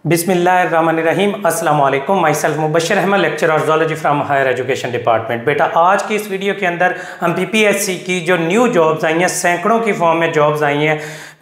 बिस्मिल्लाहिर्रहमानिर्रहीम। अस्सलाम वालेकुम। Myself Mubashar Ahmad, lecturer zoology from higher education department. बेटा आज की इस वीडियो के अंदर हम पीपीएससी की जो न्यू जॉब्स आई हैं, सैकड़ों की फॉर्म में जॉब्स आई हैं,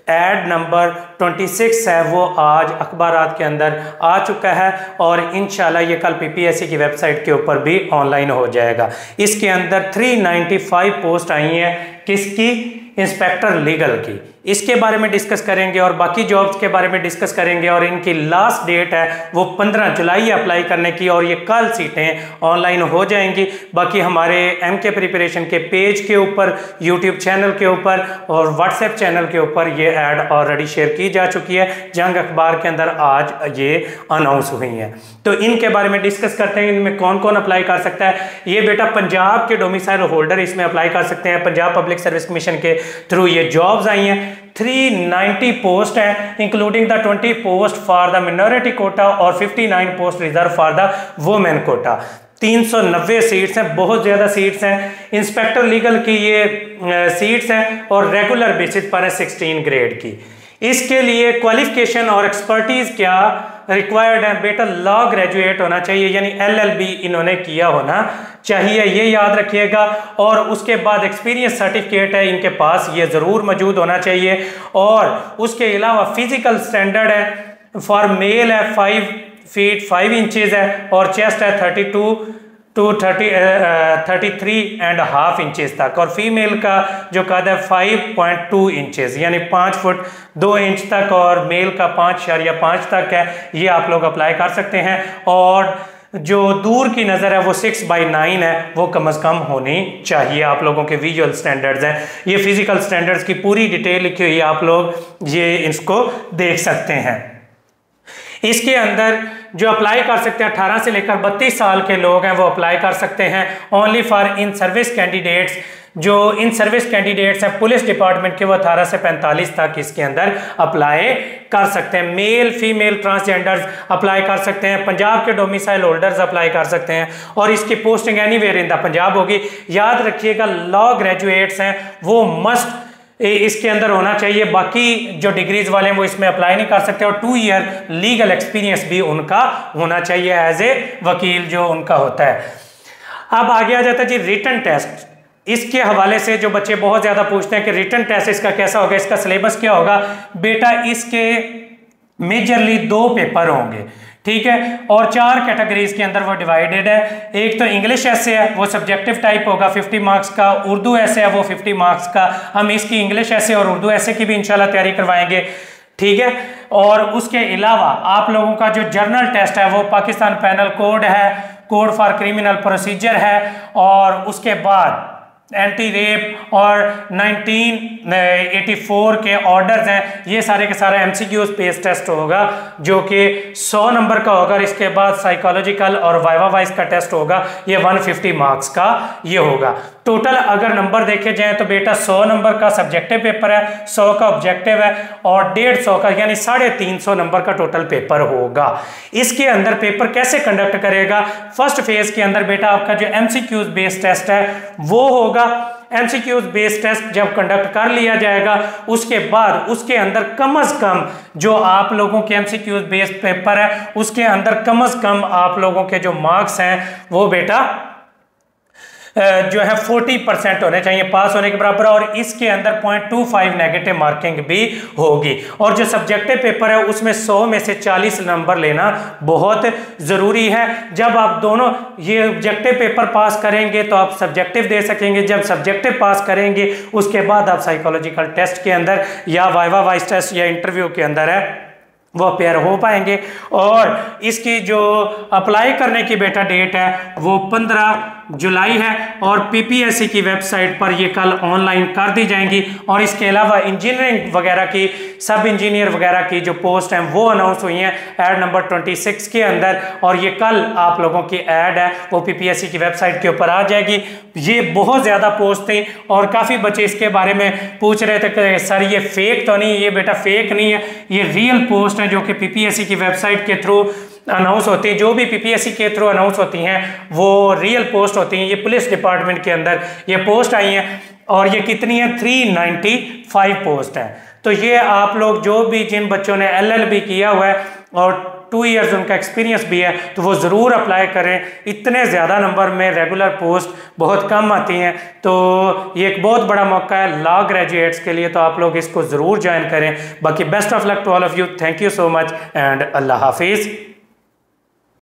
ऐड नंबर 26 है वो आज अखबारात के अंदर आ चुका है और इंशाल्लाह ये कल पीपीएससी की वेबसाइट के ऊपर भी ऑनलाइन हो जाएगा। इसके अंदर 395 पोस्ट आई हैं, किसकी? इंस्पेक्टर लीगल की। इसके बारे में डिस्कस करेंगे और बाकी जॉब्स के बारे में डिस्कस करेंगे और इनकी लास्ट डेट है वो 15 जुलाई अप्लाई करने की और ये कल सीटें ऑनलाइन हो जाएंगी। बाकी हमारे एमके प्रिपरेशन के पेज के ऊपर, यूट्यूब चैनल के ऊपर और व्हाट्सएप चैनल के ऊपर ये ऐड ऑलरेडी शेयर की जा चुकी है। जंग अखबार के अंदर आज ये अनाउंस हुई हैं, तो इनके बारे में डिस्कस करते हैं। इनमें कौन कौन अप्लाई कर सकता है? ये बेटा पंजाब के डोमिसाइल होल्डर इसमें अप्लाई कर सकते हैं। पंजाब पब्लिक सर्विस कमीशन के थ्रू ये जॉब्स आई हैं। 390 पोस्ट है, including the 20 post for the minority quota और 59 post reserve for the women quota. 390 seats हैं, बहुत ज़्यादा सीट्स हैं। इंस्पेक्टर लीगल की ये सीट्स हैं और रेगुलर बेसिस पर है 16 ग्रेड की। इसके लिए क्वालिफिकेशन और एक्सपर्टीज क्या रिक्वायर्ड है? बेटा लॉ ग्रेजुएट होना चाहिए, यानी LLB इन्होंने किया होना चाहिए, ये याद रखिएगा। और उसके बाद एक्सपीरियंस सर्टिफिकेट है इनके पास, ये ज़रूर मौजूद होना चाहिए। और उसके अलावा फिजिकल स्टैंडर्ड है, फॉर मेल है 5 फीट 5 इंचज़ है और चेस्ट है 32 to 33.5 इंचेस तक, और फीमेल का जो कद है 5.2 इंचेस यानी 5 फुट 2 इंच तक, और मेल का 5.5 तक है। ये आप लोग अप्लाई कर सकते हैं। और जो दूर की नज़र है वो 6/9 है, वो कम अज़ कम होनी चाहिए। आप लोगों के विजुअल स्टैंडर्ड्स हैं, ये फिजिकल स्टैंडर्ड्स की पूरी डिटेल लिखी हुई है, आप लोग ये इसको देख सकते हैं। इसके अंदर जो अप्लाई कर सकते हैं 18 से लेकर 32 साल के लोग हैं वो अप्लाई कर सकते हैं। Only for in service candidates, जो इन सर्विस कैंडिडेट्स हैं पुलिस डिपार्टमेंट के, वो 18 से 45 तक इसके अंदर अप्लाई कर सकते हैं। मेल फीमेल ट्रांसजेंडर्स अप्लाई कर सकते हैं। पंजाब के डोमिसाइल होल्डर्स अप्लाई कर सकते हैं और इसकी posting anywhere in the Punjab होगी। याद रखिएगा लॉ ग्रेजुएट्स हैं वो मस्ट इसके अंदर होना चाहिए। बाकी जो डिग्रीज वाले हैं वो इसमें अप्लाई नहीं कर सकते। और 2 ईयर लीगल एक्सपीरियंस भी उनका होना चाहिए एज ए वकील जो उनका होता है। अब आगे आ जाता है जी रिटन टेस्ट। इसके हवाले से जो बच्चे बहुत ज़्यादा पूछते हैं कि रिटन टेस्ट इसका कैसा होगा, इसका सिलेबस क्या होगा। बेटा इसके मेजरली 2 पेपर होंगे, ठीक है, और 4 कैटेगरीज के अंदर वो डिवाइडेड है। एक तो इंग्लिश ऐसे है, वो सब्जेक्टिव टाइप होगा 50 मार्क्स का। उर्दू ऐसे है वो 50 मार्क्स का। हम इसकी इंग्लिश ऐसे और उर्दू ऐसे की भी इंशाल्लाह तैयारी करवाएंगे, ठीक है। और उसके अलावा आप लोगों का जो जर्नल टेस्ट है वो पाकिस्तान पैनल कोड है, कोड फॉर क्रिमिनल प्रोसीजर है, और उसके बाद एंटी रेप और 1984 के ऑर्डर्स हैं। ये सारे के सारा MCQs पेस टेस्ट होगा जो कि 100 नंबर का होगा। और इसके बाद साइकोलॉजिकल और वाइवा वाइज का टेस्ट होगा, ये 150 मार्क्स का ये होगा। टोटल अगर नंबर देखे जाए तो बेटा 100 नंबर का सब्जेक्टिव पेपर है, 100 का ऑब्जेक्टिव है और 150 का यानी 350 नंबर का टोटल पेपर होगा। इसके अंदर पेपर कैसे कंडक्ट करेगा? फर्स्ट फेज के अंदर बेटा आपका जो MCQs बेस्ड टेस्ट है वो होगा। MCQs बेस्ड टेस्ट जब कंडक्ट कर लिया जाएगा उसके बाद उसके अंदर कम से कम जो आप लोगों के MCQs बेस्ड पेपर है उसके अंदर कम से कम आप लोगों के जो मार्क्स हैं वो बेटा जो है 40% होने चाहिए पास होने के बराबर। और इसके अंदर 0.25 नेगेटिव मार्किंग भी होगी। और जो सब्जेक्टिव पेपर है उसमें 100 में से 40 नंबर लेना बहुत ज़रूरी है। जब आप दोनों ये ऑब्जेक्टिव पेपर पास करेंगे तो आप सब्जेक्टिव दे सकेंगे। जब सब्जेक्टिव पास करेंगे उसके बाद आप साइकोलॉजिकल टेस्ट के अंदर या वाइवा वाइज टेस्ट या इंटरव्यू के अंदर है वो अपेयर हो पाएंगे। और इसकी जो अप्लाई करने की बेटा डेट है वो 15 जुलाई है और पीपीएससी की वेबसाइट पर ये कल ऑनलाइन कर दी जाएंगी। और इसके अलावा इंजीनियरिंग वगैरह की, सब इंजीनियर वगैरह की जो पोस्ट हैं वो अनाउंस हुई हैं ऐड नंबर 26 के अंदर। और ये कल आप लोगों की ऐड है वो पीपीएससी की वेबसाइट के ऊपर आ जाएगी। ये बहुत ज़्यादा पोस्ट थी और काफ़ी बच्चे इसके बारे में पूछ रहे थे कि सर ये फेक तो नहीं? ये बेटा फेक नहीं है, ये रियल पोस्ट है जो कि पीपीएससी की वेबसाइट के थ्रू अनाउंस होती हैं। जो भी पीपीएससी के थ्रू अनाउंस होती हैं वो रियल पोस्ट होती हैं। ये पुलिस डिपार्टमेंट के अंदर ये पोस्ट आई हैं और ये कितनी है? 395 पोस्ट है। तो ये आप लोग जो भी जिन बच्चों ने LLB किया हुआ है और 2 ईयर्स उनका एक्सपीरियंस भी है, तो वो ज़रूर अप्लाई करें। इतने ज़्यादा नंबर में रेगुलर पोस्ट बहुत कम आती हैं, तो ये एक बहुत बड़ा मौका है लॉ ग्रेजुएट्स के लिए, तो आप लोग इसको ज़रूर ज्वाइन करें। बाकी best of luck to all of you, thank you so much and Allah हाफिज़।